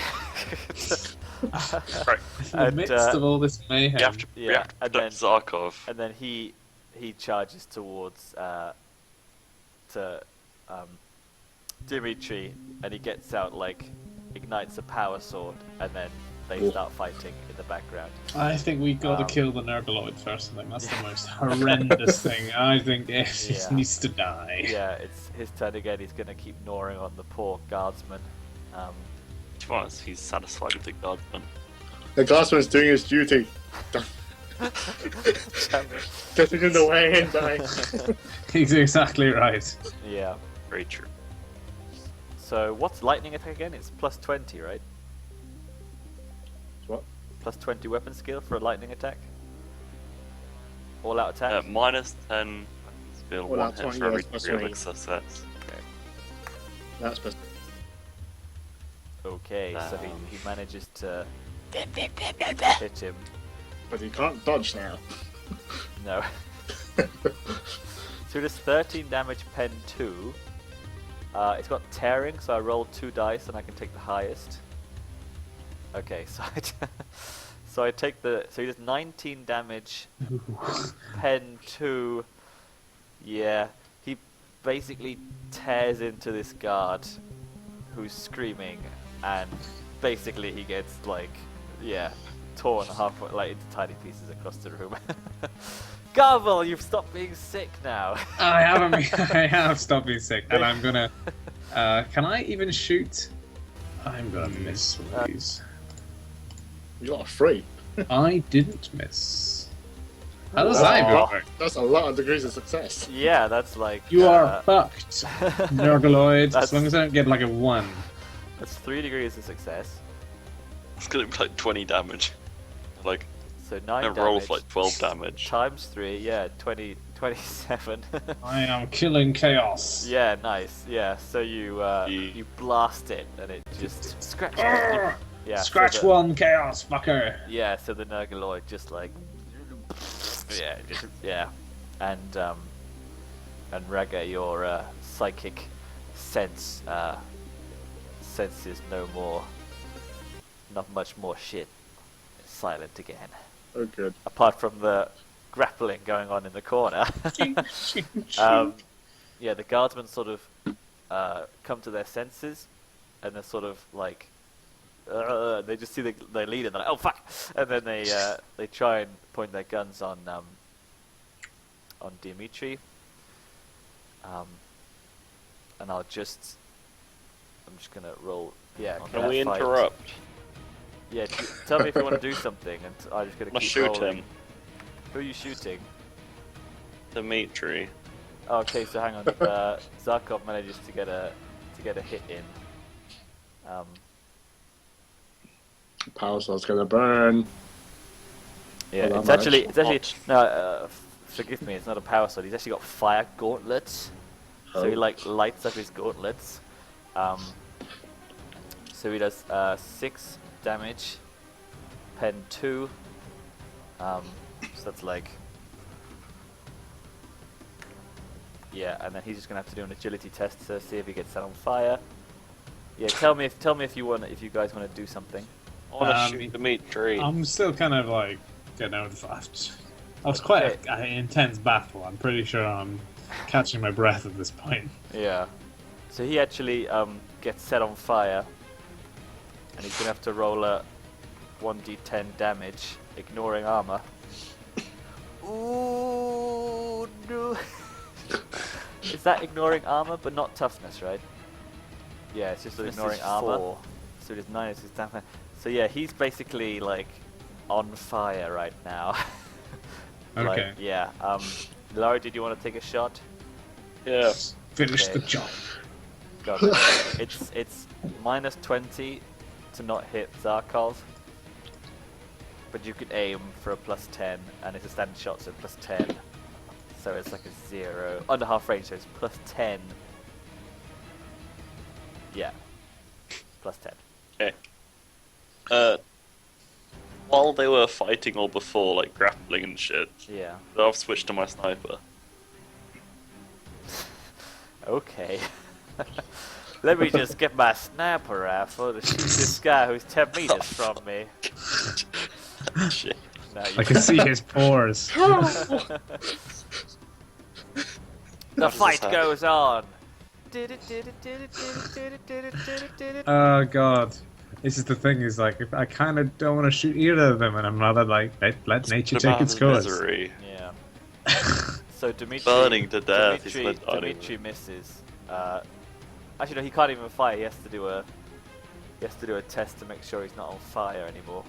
Right. In the midst of all this mayhem. You have to and protect Zarkov. And then he charges towards to Dimitri, and he gets out ignites a power sword, and then they start fighting in the background. I think we got to kill the Nergaloid first. I think that's the most horrendous thing. I think it needs to die. Yeah, it's his turn again. He's going to keep gnawing on the poor guardsman. To be honest, he's satisfied with the guardsman. The guardsman's doing his duty. Getting in the way and dying. He's exactly right. Yeah. Very true. So what's lightning attack again? It's plus 20, right? What? Plus 20 weapon skill for a lightning attack? All out attack? Minus 10 skill, All 1 out hit 20, for every yeah, plus degree of 20. success. That's best. Okay, so he manages to hit him. But he can't dodge now. No. So it does 13 damage, pen 2. It's got tearing, so I roll 2 dice and I can take the highest. Okay, so I take the... So he does 19 damage, pen 2. Yeah, he basically tears into this guard who's screaming, and basically he gets, like, torn halfway, like, into tiny pieces across the room. Garvel, you've stopped being sick now. I have stopped being sick, and I'm gonna. Can I even shoot? I'm gonna miss one of these. You got a 3. I didn't miss. How does that even work? That's a lot of degrees of success. Yeah, that's like... You are fucked, Nergaloid, as long as I don't get like a 1. That's 3 degrees of success. It's gonna be like 20 damage. Like, So 9 a damage. roll of like 12 damage. Times 3, yeah, 27. I am killing chaos. Yeah, nice. Yeah, so you you blast it and it just scratches. Yeah, Scratch so the, one, chaos, fucker. Yeah, so the Nergaloid just like and Ragaa, your psychic senses no more, not much more shit. It's silent again. Oh, good. Apart from the grappling going on in the corner. Yeah, the guardsmen sort of come to their senses, and they're sort of like, they just see their leader, and they're like, oh fuck! And then they try and point their guns on Dimitri. And I'm just gonna roll. Yeah. Can we fight. interrupt? Yeah, tell me if you want to do something, and I'm just gonna keep shoot rolling. him. Who are you shooting? Dimitri. Okay, so hang on. Zarkov manages to get a hit in. Power sword's gonna burn. Yeah, Well, it's that actually much. no. Forgive me, it's not a power sword. He's actually got fire gauntlets, so he Oh. like lights up his gauntlets. So he does 6 damage, pen 2. So that's like, yeah, and then he's just gonna have to do an agility test to see if he gets set on fire. Yeah, tell me if you guys want to do something. I want to shoot Dimitri. I'm still kind of like getting out of the that was quite an intense battle. I'm pretty sure I'm catching my breath at this point. Yeah. So he actually gets set on fire, and he's gonna have to roll a 1d10 damage, ignoring armor. Ooh, no. Is that ignoring armor, but not toughness, right? Yeah, it's just ignoring armor. 4. So it is 9. It's damage. So yeah, he's basically like on fire right now. Okay. Like, yeah. Lawrie, did you want to take a shot? Yeah. Finish Okay. the job. God, it's minus 20 to not hit Zarkov, but you could aim for a plus 10, and it's a standard shot, so plus 10. So it's like a 0 under half range, so it's plus 10. Yeah, plus 10. Okay. While they were fighting or before, like grappling and shit, Yeah. I've switched to my sniper. Okay. Let me just get my sniper rifle to shoot this guy who's 10 meters from me. Shit. No, you I can see his pores. The fight goes on. Oh god. This is the thing, is like, if I kind of don't want to shoot either of them, and I'm rather like, let nature take its course. Misery. Yeah. So Dimitri, Burning to death, he's Dimitri, not Dimitri misses. Actually, no, he can't even fire. He has to do a test to make sure he's not on fire anymore.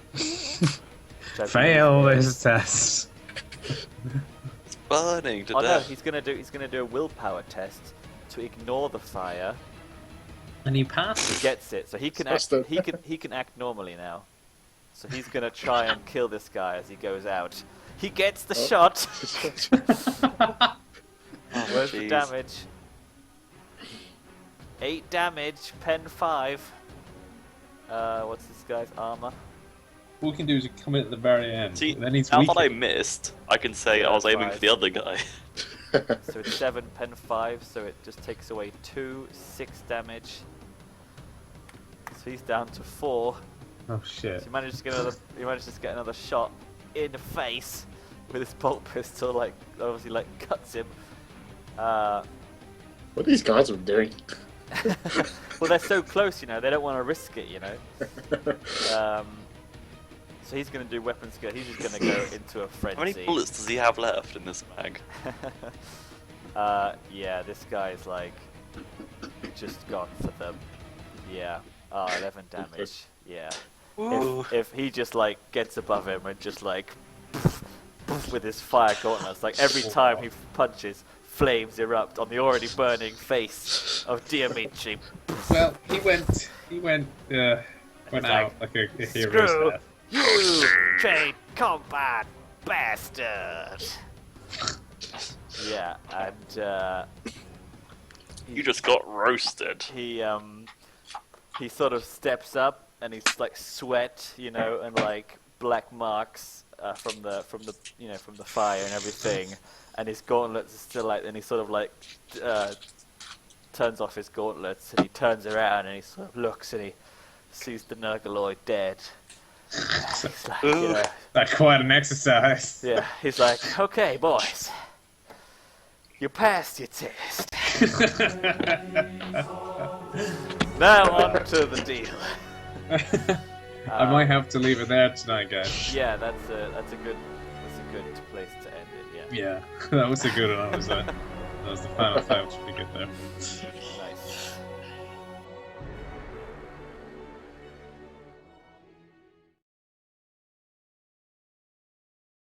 Fail this test. It's burning to Oh no, death. he's gonna do a willpower test to ignore the fire. And he passes. He gets it, so he can act. He can act normally now. So he's gonna try and kill this guy as he goes out. He gets the shot. Where's the damage? 8 damage, pen 5. What's this guy's armor? All we can do is come in at the very end. See, then he's now weak. that I missed, I can say I was aiming for the other guy. So it's 7, pen 5, so it just takes away 2, 6 damage. So he's down to 4. Oh shit. So he manages to get another shot in the face with his bolt pistol, like obviously like cuts him. What are these guys all doing? Well, they're so close, you know, they don't want to risk it, you know. So he's going to do weapon skill. He's just going to go into a frenzy. How many bullets does he have left in this mag? Yeah, this guy's like just gone for them. Yeah. 11 damage. Yeah. If he just like gets above him and just like with his fire gauntlets, like every time he punches, flames erupt on the already burning face of Dimitri. Well, he went out like a hero's Screw death. you, trained combat bastard. Yeah, and You just got roasted. he sort of steps up and he's like sweat, you know, and like black marks from the fire and everything, and his gauntlets are still like, and he sort of like turns off his gauntlets and he turns around and he sort of looks and he sees the Nurgaloid dead. He's like, you know, That's quite an exercise. yeah, he's like, okay, boys, you passed your test. Now on to the deal. I might have to leave it there tonight, guys. Yeah, that's a good place to end it. Yeah. Yeah, that was a good one. That was the final fight was pretty good there.